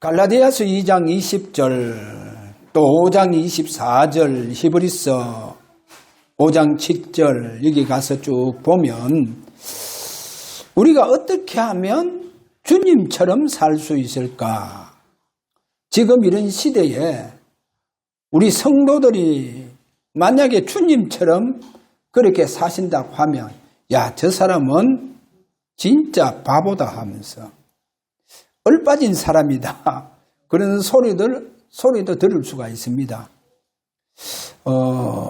갈라디아서 2장 20절, 또 5장 24절, 히브리서 5장 7절 여기 가서 쭉 보면 우리가 어떻게 하면 주님처럼 살 수 있을까? 지금 이런 시대에 우리 성도들이 만약에 주님처럼 그렇게 사신다고 하면 야, 저 사람은 진짜 바보다 하면서 얼빠진 사람이다. 그런 소리도 들을 수가 있습니다.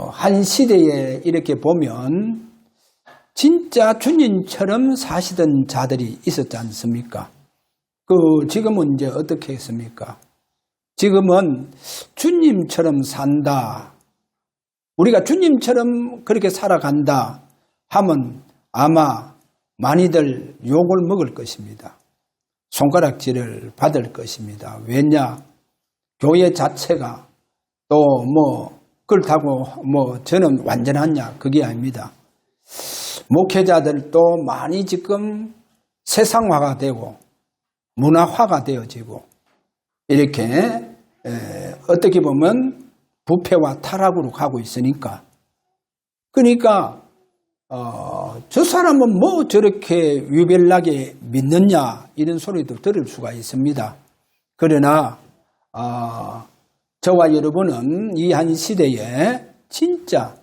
한 시대에 이렇게 보면 진짜 주님처럼 사시던 자들이 있었지 않습니까? 지금은 이제 어떻게 했습니까? 지금은 주님처럼 산다. 우리가 주님처럼 그렇게 살아간다 하면 아마 많이들 욕을 먹을 것입니다. 손가락질을 받을 것입니다. 왜냐? 교회 자체가 또 그렇다고 저는 완전하냐? 그게 아닙니다. 목회자들도 많이 지금 세상화가 되고 문화화가 되어지고 이렇게 어떻게 보면 부패와 타락으로 가고 있으니까 그러니까 저 사람은 뭐 저렇게 유별나게 믿느냐 이런 소리도 들을 수가 있습니다. 그러나 저와 여러분은 이 한 시대에 진짜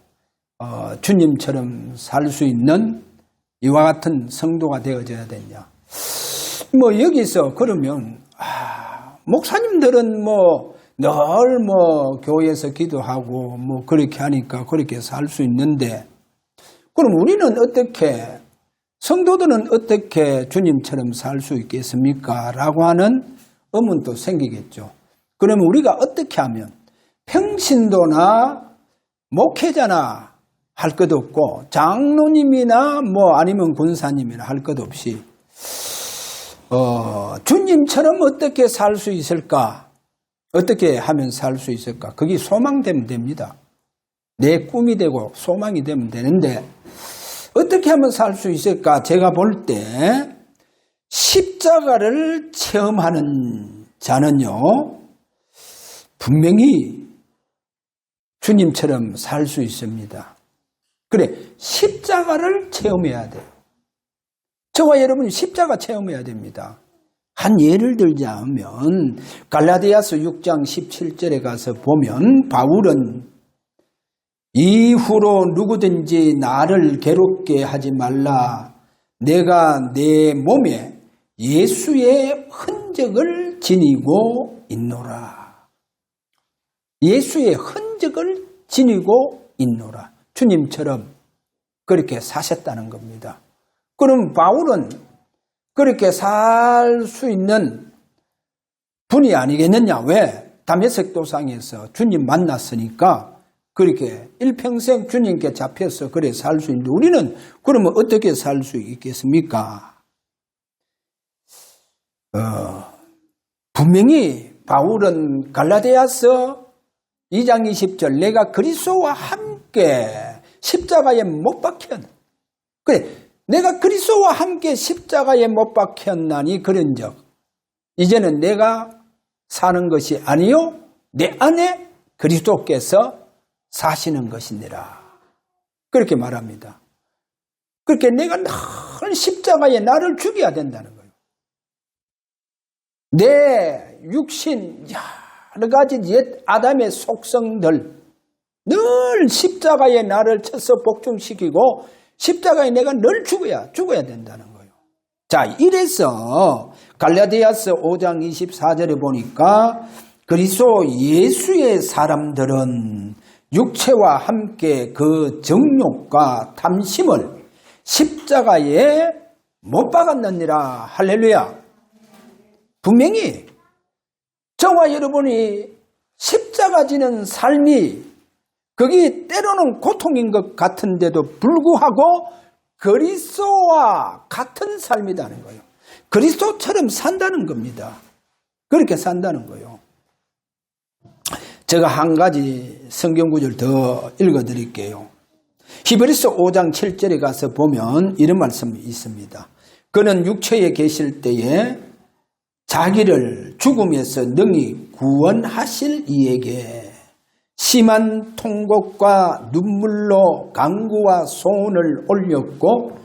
주님처럼 살 수 있는 이와 같은 성도가 되어져야 되냐. 여기서 그러면 목사님들은 늘 교회에서 기도하고 그렇게 하니까 그렇게 살 수 있는데 그럼 우리는 어떻게 성도들은 어떻게 주님처럼 살 수 있겠습니까? 라고 하는 의문도 생기겠죠. 그러면 우리가 어떻게 하면 평신도나 목회자나 할 것 없고 장로님이나 아니면 군사님이나 할 것 없이 주님처럼 어떻게 살 수 있을까? 어떻게 하면 살 수 있을까? 그게 소망되면 됩니다. 내 꿈이 되고 소망이 되면 되는데 어떻게 하면 살 수 있을까? 제가 볼 때 십자가를 체험하는 자는요 분명히 주님처럼 살 수 있습니다. 그래, 십자가를 체험해야 돼요. 저와 여러분이 십자가 체험해야 됩니다. 한 예를 들자면 갈라디아서 6장 17절에 가서 보면 바울은 이후로 누구든지 나를 괴롭게 하지 말라. 내가 내 몸에 예수의 흔적을 지니고 있노라. 예수의 흔적을 지니고 있노라. 주님처럼 그렇게 사셨다는 겁니다. 그럼 바울은 그렇게 살 수 있는 분이 아니겠느냐? 왜? 다메섹 도상에서 주님 만났으니까 그렇게 일평생 주님께 잡혀서 그래 살 수 있는데 우리는 그러면 어떻게 살 수 있겠습니까? 분명히 바울은 갈라디아서 2장 20절 내가 그리스도와 함께 십자가에 못 박혔. 그래, 내가 그리스도와 함께 십자가에 못 박혔나니 그런즉 이제는 내가 사는 것이 아니요 내 안에 그리스도께서 사시는 것이니라. 그렇게 말합니다. 그렇게 내가 늘 십자가에 나를 죽여야 된다는 거예요. 내 육신 여러 가지 옛 아담의 속성들 늘 십자가에 나를 쳐서 복종시키고 십자가에 내가 늘 죽어야 된다는 거예요. 자, 이래서 갈라디아서 5장 24절에 보니까 그리스도 예수의 사람들은 육체와 함께 그 정욕과 탐심을 십자가에 못 박았느니라. 할렐루야. 분명히 저와 여러분이 십자가 지는 삶이 그게 때로는 고통인 것 같은데도 불구하고 그리스도와 같은 삶이라는 거예요. 그리스도처럼 산다는 겁니다. 그렇게 산다는 거예요. 제가 한 가지 성경 구절 더 읽어드릴게요. 히브리서 5장 7절에 가서 보면 이런 말씀이 있습니다. 그는 육체에 계실 때에 자기를 죽음에서 능히 구원하실 이에게 심한 통곡과 눈물로 간구와 소원을 올렸고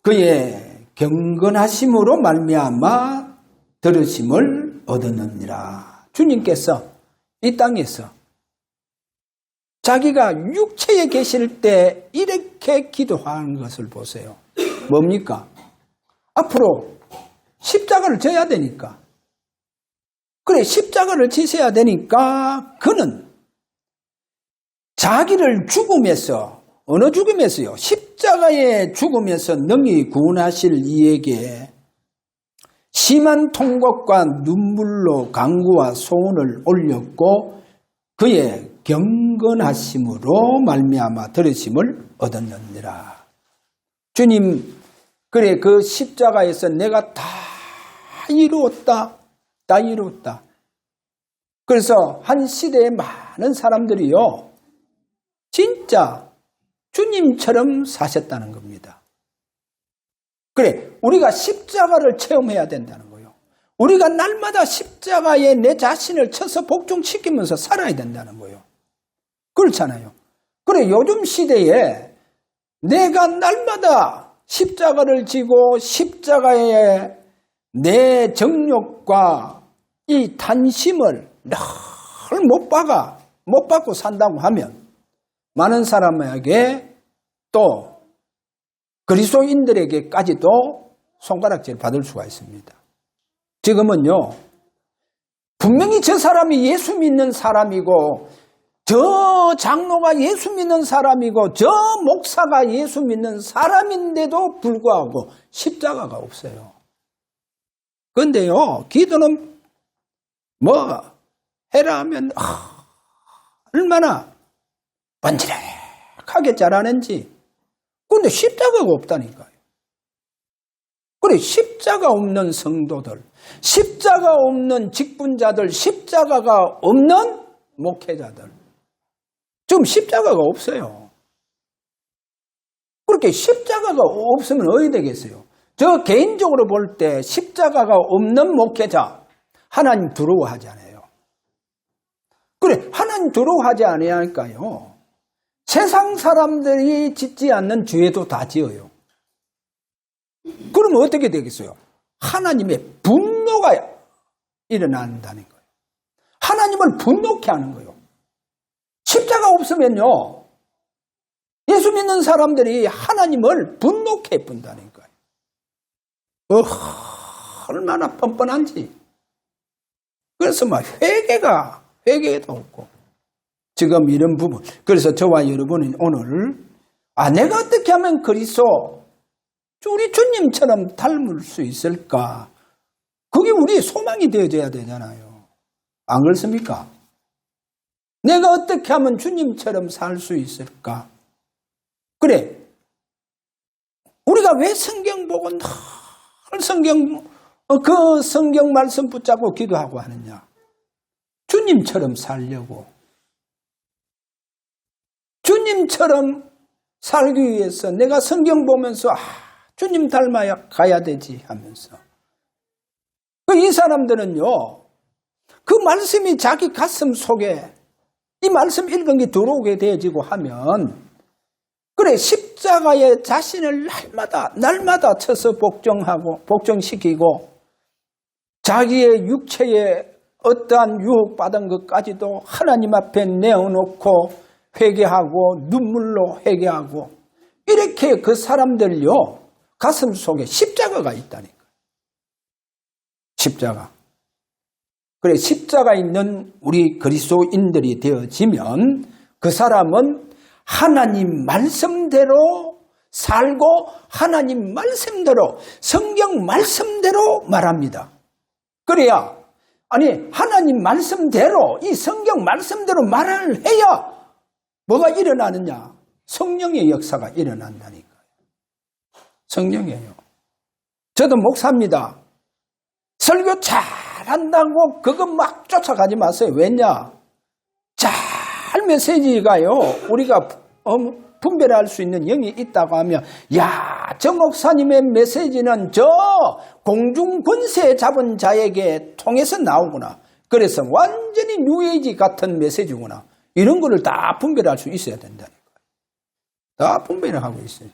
그의 경건하심으로 말미암아 들으심을 얻었느니라. 주님께서 이 땅에서 자기가 육체에 계실 때 이렇게 기도하는 것을 보세요. 뭡니까? 앞으로 십자가를 져야 되니까. 그래, 십자가를 지셔야 되니까 그는 자기를 죽음에서, 어느 죽음에서요? 십자가의 죽음에서 능히 구원하실 이에게 심한 통곡과 눈물로 간구와 소원을 올렸고 그의 경건하심으로 말미암아 들으심을 얻었느니라. 주님, 그래, 그 십자가에서 내가 다 이루었다. 다 이루었다. 그래서 한 시대에 많은 사람들이요, 진짜 주님처럼 사셨다는 겁니다. 그래, 우리가 십자가를 체험해야 된다는 거예요. 우리가 날마다 십자가에 내 자신을 쳐서 복종시키면서 살아야 된다는 거예요. 그렇잖아요. 그래, 요즘 시대에 내가 날마다 십자가를 지고 십자가에 내 정욕과 이 탄심을 늘 못 받고 산다고 하면 많은 사람에게 또 그리스도인들에게까지도 손가락질 받을 수가 있습니다. 지금은요, 분명히 저 사람이 예수 믿는 사람이고 저 장로가 예수 믿는 사람이고 저 목사가 예수 믿는 사람인데도 불구하고 십자가가 없어요. 그런데요, 기도는 뭐 해라 하면 얼마나 번지락하게 잘하는지. 그런데 십자가가 없다니까요. 그래, 십자가 없는 성도들, 십자가 없는 직분자들, 십자가가 없는 목회자들, 지금 십자가가 없어요. 그렇게 십자가가 없으면 어디 되겠어요? 저 개인적으로 볼 때 십자가가 없는 목회자 하나님 두려워하지 않아요. 그래, 하나님 두려워하지 않으니까요, 세상 사람들이 짓지 않는 죄도 다 지어요. 그러면 어떻게 되겠어요? 하나님의 분노가 일어난다는 거예요. 하나님을 분노케 하는 거예요. 십자가 없으면요, 예수 믿는 사람들이 하나님을 분노케 해본다는 거예요. 얼마나 뻔뻔한지. 그래서 막 회개도 없고. 지금 이런 부분. 그래서 저와 여러분은 오늘, 내가 어떻게 하면 그리스도, 우리 주님처럼 닮을 수 있을까? 그게 우리의 소망이 되어져야 되잖아요. 안 그렇습니까? 내가 어떻게 하면 주님처럼 살 수 있을까? 그래, 우리가 왜 성경 보고 늘 그 성경 말씀 붙잡고 기도하고 하느냐? 주님처럼 살려고. 주님처럼 살기 위해서 내가 성경 보면서 주님 닮아야 가야 되지 하면서. 이 사람들은요, 그 말씀이 자기 가슴 속에 이 말씀 읽은 게 들어오게 되어지고 하면, 그래, 십자가에 자신을 날마다 쳐서 복종시키고 자기의 육체에 어떠한 유혹받은 것까지도 하나님 앞에 내어놓고 회개하고 눈물로 회개하고, 이렇게 그 사람들요, 가슴 속에 십자가가 있다니까. 십자가. 그래, 십자가 있는 우리 그리스도인들이 되어지면 그 사람은 하나님 말씀대로 살고 하나님 말씀대로, 성경 말씀대로 말합니다. 그래야, 하나님 말씀대로, 이 성경 말씀대로 말을 해야 뭐가 일어나느냐? 성령의 역사가 일어난다니까요. 성령이에요. 저도 목사입니다. 설교 잘한다고 그거 막 쫓아가지 마세요. 왜냐? 잘 메시지가요, 우리가 분별할 수 있는 영이 있다고 하면 야, 저 목사님의 메시지는 저 공중권세 잡은 자에게 통해서 나오구나. 그래서 완전히 뉴에이지 같은 메시지구나. 이런 거를 다 분별할 수 있어야 된다는 거예요. 다 분별을 하고 있어요.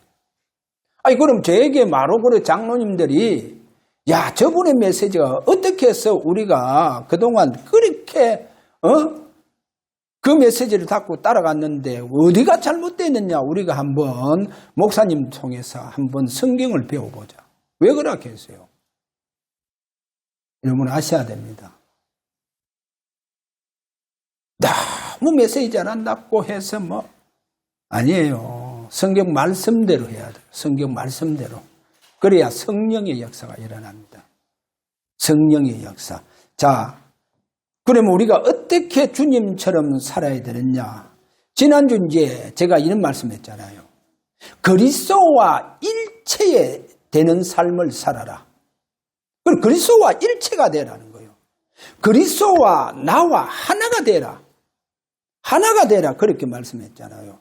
아니 그럼 저에게 마로그르 장로님들이 야, 저분의 메시지가 어떻게 해서 우리가 그동안 그렇게 그 메시지를 갖고 따라갔는데 어디가 잘못됐느냐. 우리가 한번 목사님 통해서 한번 성경을 배워보자. 왜 그렇게 했어요? 여러분 아셔야 됩니다. 너무 메시지 안 났고 해서 아니에요. 성경 말씀대로 해야 돼요. 성경 말씀대로. 그래야 성령의 역사가 일어납니다. 성령의 역사. 자, 그러면 우리가 어떻게 주님처럼 살아야 되느냐? 지난주 이제 제가 이런 말씀했잖아요. 그리스도와 일체에 되는 삶을 살아라. 그리고 그리스도와 일체가 되라는 거예요. 그리스도와 나와 하나가 되라. 하나가 되라. 그렇게 말씀했잖아요.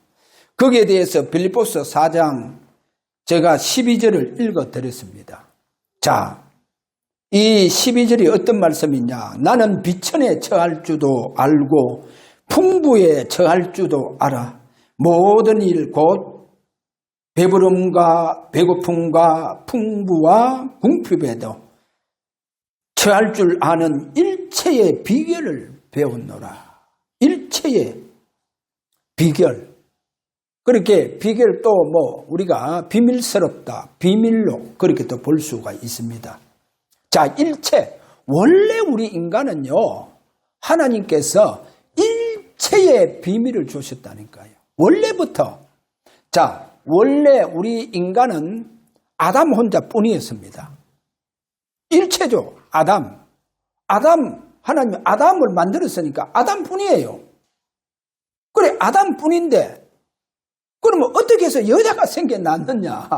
거기에 대해서 빌립보서 4장 제가 12절을 읽어드렸습니다. 자, 이 12절이 어떤 말씀이냐. 나는 비천에 처할 줄도 알고 풍부에 처할 줄도 알아. 모든 일 곧 배부름과 배고픔과 풍부와 궁핍에도 처할 줄 아는 일체의 비결을 배웠노라. 일체의 비결. 그렇게 비결 또 우리가 비밀스럽다, 비밀로 그렇게 또 볼 수가 있습니다. 자, 일체. 원래 우리 인간은요, 하나님께서 일체의 비밀을 주셨다니까요. 원래부터. 자, 원래 우리 인간은 아담 혼자뿐이었습니다. 일체죠. 아담. 하나님 아담을 만들었으니까 아담뿐이에요. 그래, 아담뿐인데 그러면 어떻게 해서 여자가 생겨났느냐?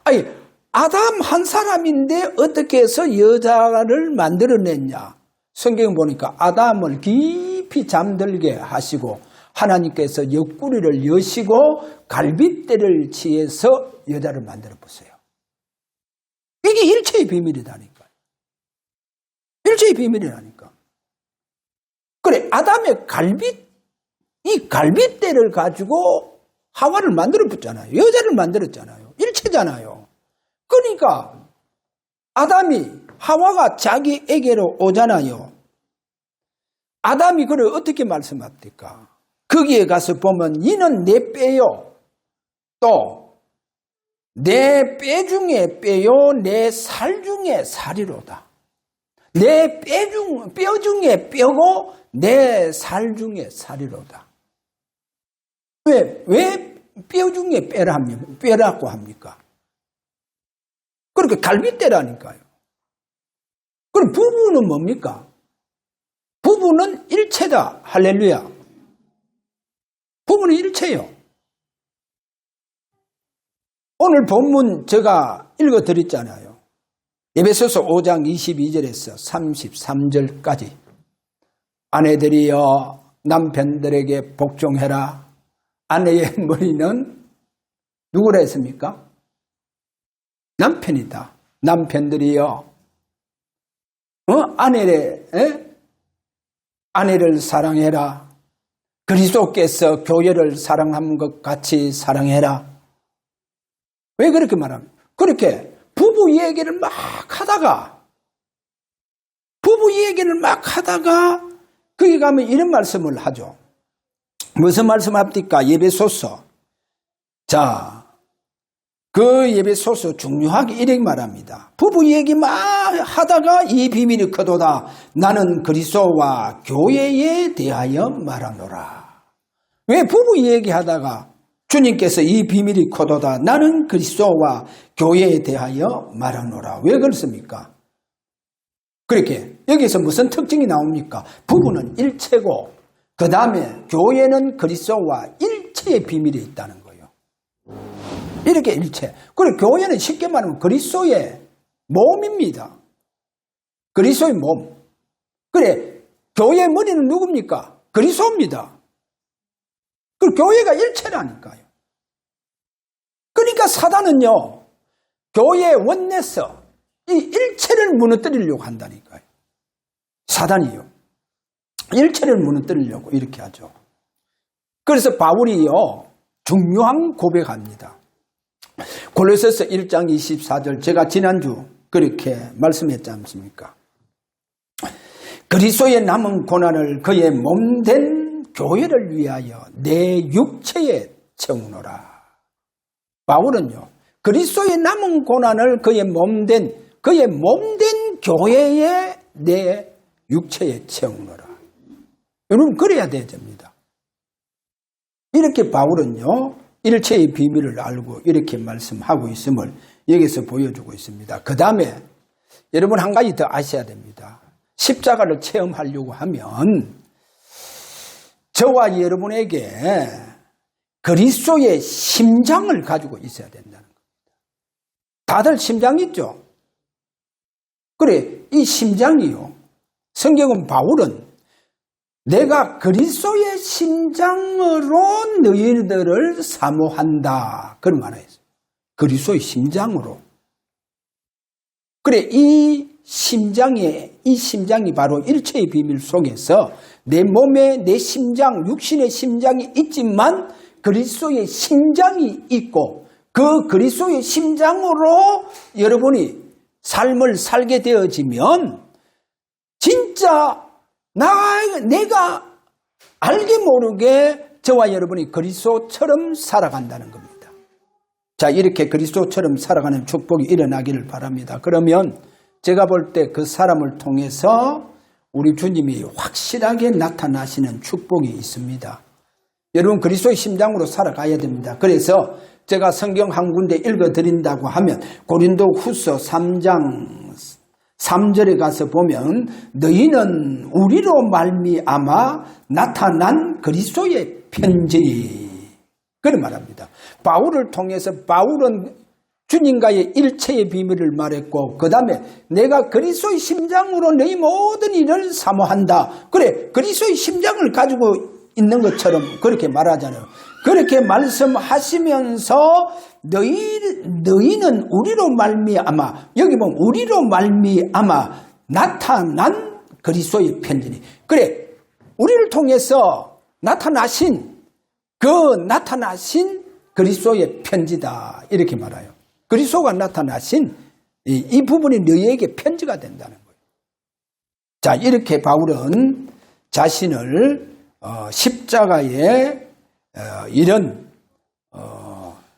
아니, 아담 한 사람인데 어떻게 해서 여자를 만들어냈냐? 성경 보니까 아담을 깊이 잠들게 하시고 하나님께서 옆구리를 여시고 갈빗대를 치해서 여자를 만들어 보세요. 이게 일체의 비밀이다니까요. 일체의 비밀이라니까. 그래, 아담의 이 갈빗대를 가지고 하와를 만들어 봤잖아요. 여자를 만들었잖아요. 일체잖아요. 그러니까 아담이 하와가 자기에게로 오잖아요. 아담이 그를 어떻게 말씀합니까? 거기에 가서 보면 이는 내 뼈요. 또 내 뼈 중에 뼈요. 내 살 중에 살이로다. 내 뼈 중에 뼈고 내 살 중에 살이로다. 왜 뼈 중에 뼈라고 합니까? 그렇게 갈빗대라니까요. 그럼 부부는 뭡니까? 부부는 일체다. 할렐루야. 부부는 일체요. 오늘 본문 제가 읽어드렸잖아요. 에베소서 5장 22절에서 33절까지. 아내들이여 남편들에게 복종해라. 아내의 머리는 누구라 했습니까? 남편이다. 남편들이여 아내를 사랑해라. 그리스도께서 교회를 사랑한 것 같이 사랑해라. 왜 그렇게 말합니까? 그렇게 부부 얘기를 막 하다가 거기 가면 이런 말씀을 하죠. 무슨 말씀합니까? 예배소서. 자, 그 예배소서 중요하게 이렇게 말합니다. 부부 얘기 막 하다가 이 비밀이 크도다. 나는 그리스도와 교회에 대하여 말하노라. 왜 부부 얘기하다가 주님께서 이 비밀이 크도다. 나는 그리스도와 교회에 대하여 말하노라. 왜 그렇습니까? 그렇게 여기서 무슨 특징이 나옵니까? 부부는 일체고 그 다음에 교회는 그리스도와 일체의 비밀이 있다는 거예요. 이렇게 일체. 그리고 교회는 쉽게 말하면 그리스도의 몸입니다. 그리스도의 몸. 그래, 교회의 머리는 누굽니까? 그리스도입니다. 그리고 교회가 일체라니까요. 그러니까 사단은요, 교회 원내에서 이 일체를 무너뜨리려고 한다니까요. 사단이요. 일체를 무너뜨리려고 이렇게 하죠. 그래서 바울이요, 중요한 고백합니다. 골로새서 1장 24절, 제가 지난주 그렇게 말씀했지 않습니까? 그리스도의 남은 고난을 그의 몸된 교회를 위하여 내 육체에 채우노라. 바울은요, 그리스도의 남은 고난을 그의 몸된 교회에 내 육체에 채우노라. 여러분, 그래야 됩니다. 이렇게 바울은요, 일체의 비밀을 알고 이렇게 말씀하고 있음을 여기서 보여주고 있습니다. 그 다음에 여러분 한 가지 더 아셔야 됩니다. 십자가를 체험하려고 하면 저와 여러분에게 그리스도의 심장을 가지고 있어야 된다는 겁니다. 다들 심장 있죠? 그래, 이 심장이요. 성경은 바울은 내가 그리스도의 심장으로 너희들을 사모한다. 그런 말을 했어요. 그리스도의 심장으로. 그래, 이 심장이 바로 일체의 비밀 속에서 내 몸에 내 심장, 육신의 심장이 있지만 그리스도의 심장이 있고 그 그리스도의 심장으로 여러분이 삶을 살게 되어지면 진짜 내가 알게 모르게 저와 여러분이 그리스도처럼 살아간다는 겁니다. 자, 이렇게 그리스도처럼 살아가는 축복이 일어나기를 바랍니다. 그러면 제가 볼 때 그 사람을 통해서 우리 주님이 확실하게 나타나시는 축복이 있습니다. 여러분, 그리스도의 심장으로 살아가야 됩니다. 그래서 제가 성경 한 군데 읽어드린다고 하면 고린도후서 3장 3절에 가서 보면 너희는 우리로 말미암아 나타난 그리스도의 편지니, 그런 말합니다. 바울을 통해서 바울은 주님과의 일체의 비밀을 말했고 그 다음에 내가 그리스도의 심장으로 너희 모든 일을 사모한다. 그래, 그리스도의 심장을 가지고 있는 것처럼 그렇게 말하잖아요. 그렇게 말씀하시면서 너희는 우리로 말미암아, 여기 보면 우리로 말미암아 나타난 그리스도의 편지니. 그래, 우리를 통해서 나타나신 그리스도의 편지다, 이렇게 말해요. 그리스도가 나타나신 이 부분이 너희에게 편지가 된다는 거예요. 자, 이렇게 바울은 자신을 십자가에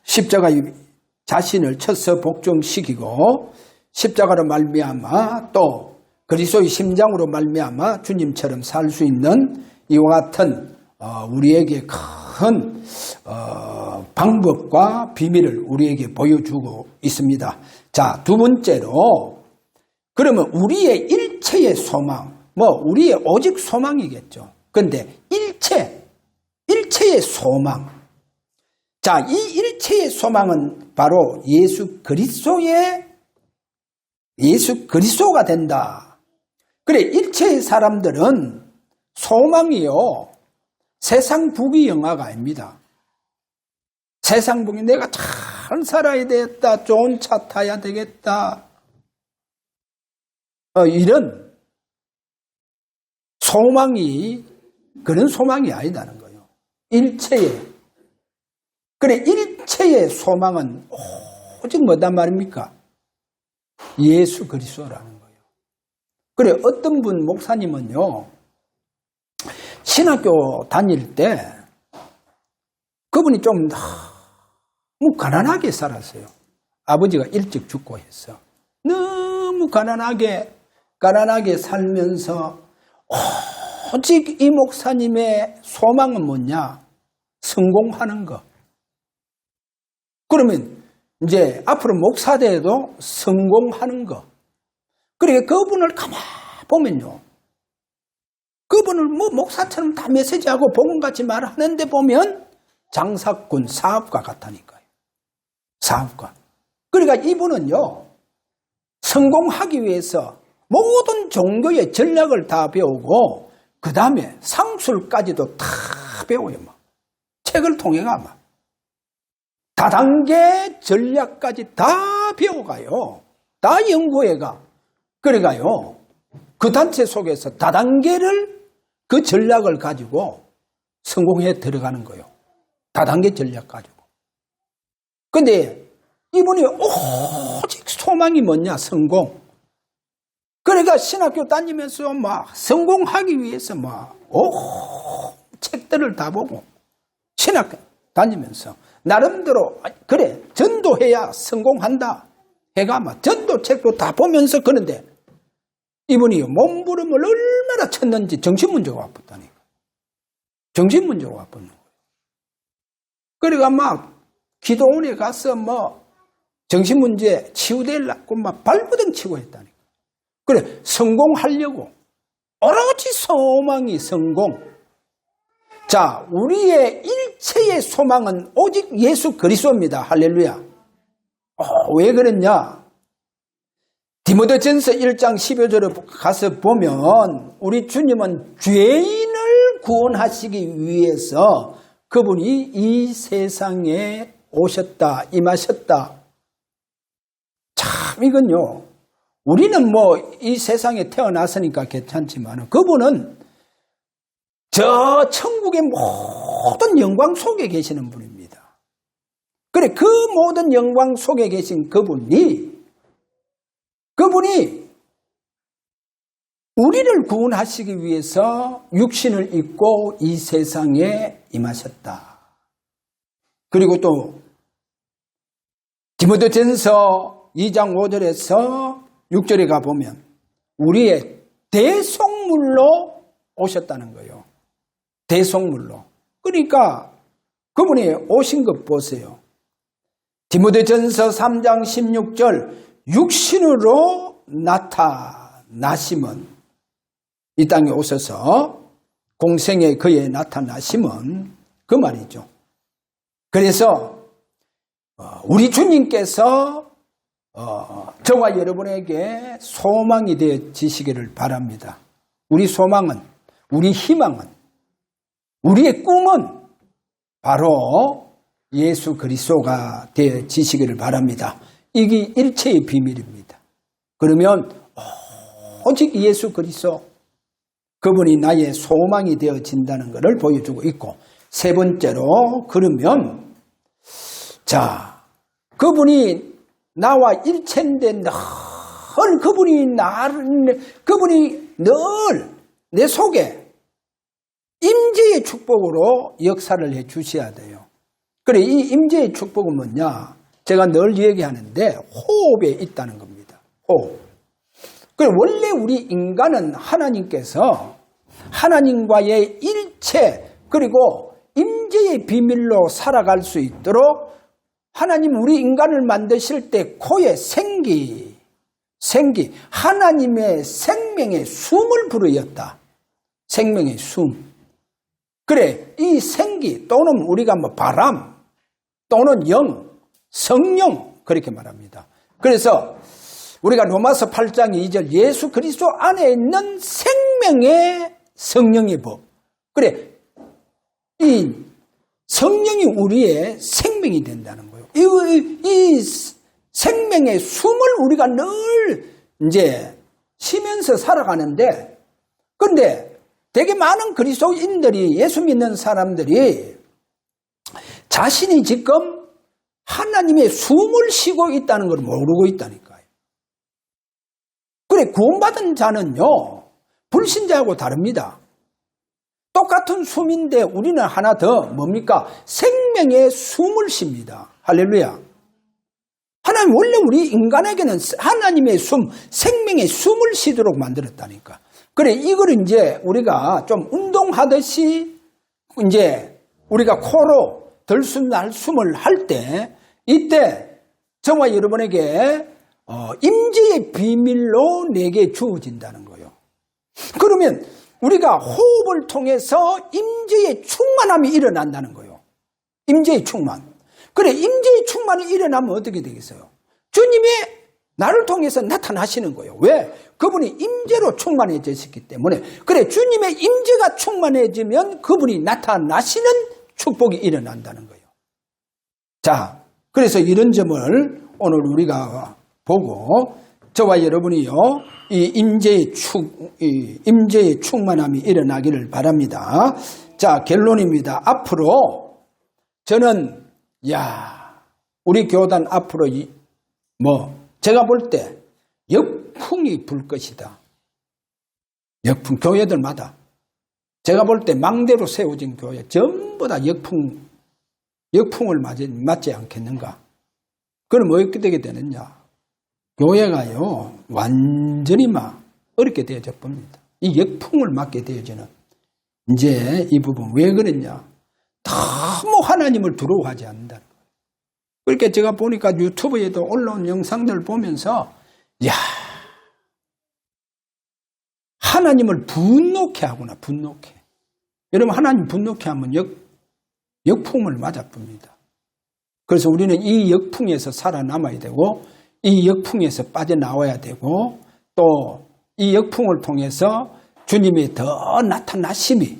십자가에 자신을 쳐서 복종시키고 십자가로 말미암아 또 그리스도의 심장으로 말미암아 주님처럼 살 수 있는 이와 같은 우리에게 큰 방법과 비밀을 우리에게 보여주고 있습니다. 자, 두 번째로, 그러면 우리의 일체의 소망, 우리의 오직 소망이겠죠. 그런데 일체의 소망. 자, 이 일체의 소망은 바로 예수 그리스도가 된다. 그래, 일체의 사람들은 소망이요, 세상 부귀영화가 아닙니다. 세상 부귀, 내가 잘 살아야 되겠다, 좋은 차 타야 되겠다, 이런 소망이 그런 소망이 아니다는 거예요. 일체의 소망은 오직 뭐단 말입니까? 예수 그리스도라는 거예요. 그래, 어떤 분 목사님은요, 신학교 다닐 때 그분이 좀 너무 가난하게 살았어요. 아버지가 일찍 죽고 해서 너무 가난하게 살면서 오직 이 목사님의 소망은 뭐냐? 성공하는 거. 그러면 이제 앞으로 목사 돼도 성공하는 거. 그러니까 그분을 가만 보면요, 그분을 목사처럼 다 메시지하고 복음같이 말하는데 보면 장사꾼, 사업가 같다니까요. 사업가. 그러니까 이분은요, 성공하기 위해서 모든 종교의 전략을 다 배우고 그 다음에 상술까지도 다 배워요. 책을 통해가 다단계 전략까지 다 배워가요. 다 연구해가. 그래가요. 그 단체 속에서 다단계를 그 전략을 가지고 성공해 들어가는 거예요. 다단계 전략 가지고. 근데 이분이 오직 소망이 뭐냐? 성공. 그러니까 신학교 다니면서 막 성공하기 위해서 막 책들을 다 보고 신학교 다니면서 나름대로 그래 전도해야 성공한다 해가 막 전도책도 다 보면서 그런데 이분이 몸부림을 얼마나 쳤는지 정신문제가 와봤다니까. 정신문제가 와봤는 거예요. 그러니까 막 기도원에 가서 뭐 정신문제 치유되려고 막 발버둥 치고 했다니까. 그래 성공하려고 오로지 소망이 성공. 자, 우리의 일체의 소망은 오직 예수 그리스도입니다. 할렐루야. 왜 그랬냐? 디모데전서 1장 12절에 가서 보면 우리 주님은 죄인을 구원하시기 위해서 그분이 이 세상에 오셨다, 임하셨다. 참 이건요. 우리는 뭐 이 세상에 태어났으니까 괜찮지만 그분은 저 천국의 모든 영광 속에 계시는 분입니다. 그래 그 모든 영광 속에 계신 그분이 우리를 구원하시기 위해서 육신을 입고 이 세상에 임하셨다. 그리고 또 디모데전서 2장 5절에서 6절에 가보면 우리의 대속물로 오셨다는 거예요. 대속물로. 그러니까 그분이 오신 것 보세요. 디모데전서 3장 16절 육신으로 나타나심은 이 땅에 오셔서 공생의 그에 나타나심은 그 말이죠. 그래서 우리 주님께서 저와 여러분에게 소망이 되어지시기를 바랍니다. 우리 소망은, 우리 희망은, 우리의 꿈은 바로 예수 그리스도가 되어지시기를 바랍니다. 이게 일체의 비밀입니다. 그러면 오직 예수 그리스도 그분이 나의 소망이 되어진다는 것을 보여주고 있고 세 번째로 그러면 자 그분이 나와 일체인데 늘 그분이 늘 내 속에 임재의 축복으로 역사를 해 주셔야 돼요. 그래 이 임재의 축복은 뭐냐? 제가 늘 얘기하는데 호흡에 있다는 겁니다. 호흡. 그래 원래 우리 인간은 하나님께서 하나님과의 일체 그리고 임재의 비밀로 살아갈 수 있도록 하나님 우리 인간을 만드실 때 코에 생기 하나님의 생명의 숨을 불으였다. 생명의 숨. 그래 이 생기 또는 우리가 뭐 바람 또는 영 성령 그렇게 말합니다. 그래서 우리가 로마서 8장 2절 예수 그리스도 안에 있는 생명의 성령의 법. 그래 이 성령이 우리의 생명이 된다는 거예요. 이 생명의 숨을 우리가 늘 이제 쉬면서 살아가는데 그런데 되게 많은 그리스도인들이 예수 믿는 사람들이 자신이 지금 하나님의 숨을 쉬고 있다는 걸 모르고 있다니까요. 그래 구원받은 자는요 불신자하고 다릅니다. 똑같은 숨인데 우리는 하나 더 뭡니까? 생명의 숨을 쉽니다. 할렐루야. 하나님 원래 우리 인간에게는 하나님의 숨, 생명의 숨을 쉬도록 만들었다니까. 그래 이걸 이제 우리가 좀 운동하듯이 이제 우리가 코로 들숨 날숨을 할 때 이때 저와 여러분에게 임재의 비밀로 내게 주어진다는 거예요. 그러면 우리가 호흡을 통해서 임재의 충만함이 일어난다는 거예요. 임재의 충만. 그래 임재의 충만이 일어나면 어떻게 되겠어요? 주님이 나를 통해서 나타나시는 거예요. 왜? 그분이 임재로 충만해졌기 때문에. 그래 주님의 임재가 충만해지면 그분이 나타나시는 축복이 일어난다는 거예요. 자, 그래서 이런 점을 오늘 우리가 보고 저와 여러분이요, 이 임재의 충만함이 일어나기를 바랍니다. 자, 결론입니다. 앞으로 저는 우리 교단 앞으로 제가 볼 때 역풍이 불 것이다. 역풍, 교회들마다 제가 볼 때 망대로 세워진 교회 전부 다 역풍을 맞지 않겠는가? 그럼 어떻게 되게 되느냐? 교회가요 완전히 어렵게 되어져 봅니다. 이 역풍을 맞게 되어지는 이제 이 부분 왜 그러냐? 너무 하나님을 두려워하지 않는다. 그러니까 제가 보니까 유튜브에도 올라온 영상들을 보면서 하나님을 분노케 하구나. 분노케. 여러분 하나님 분노케 하면 역풍을 맞아봅니다. 그래서 우리는 이 역풍에서 살아남아야 되고 이 역풍에서 빠져나와야 되고 또 이 역풍을 통해서 주님의 더 나타나심이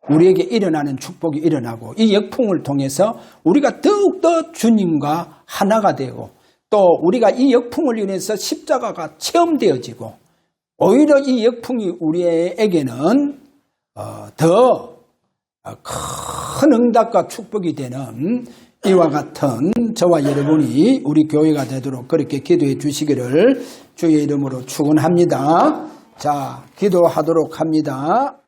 우리에게 일어나는 축복이 일어나고 이 역풍을 통해서 우리가 더욱더 주님과 하나가 되고 또 우리가 이 역풍을 인해서 십자가가 체험되어지고 오히려 이 역풍이 우리에게는 더 큰 응답과 축복이 되는 이와 같은 저와 여러분이 우리 교회가 되도록 그렇게 기도해 주시기를 주의 이름으로 축원합니다. 자, 기도하도록 합니다.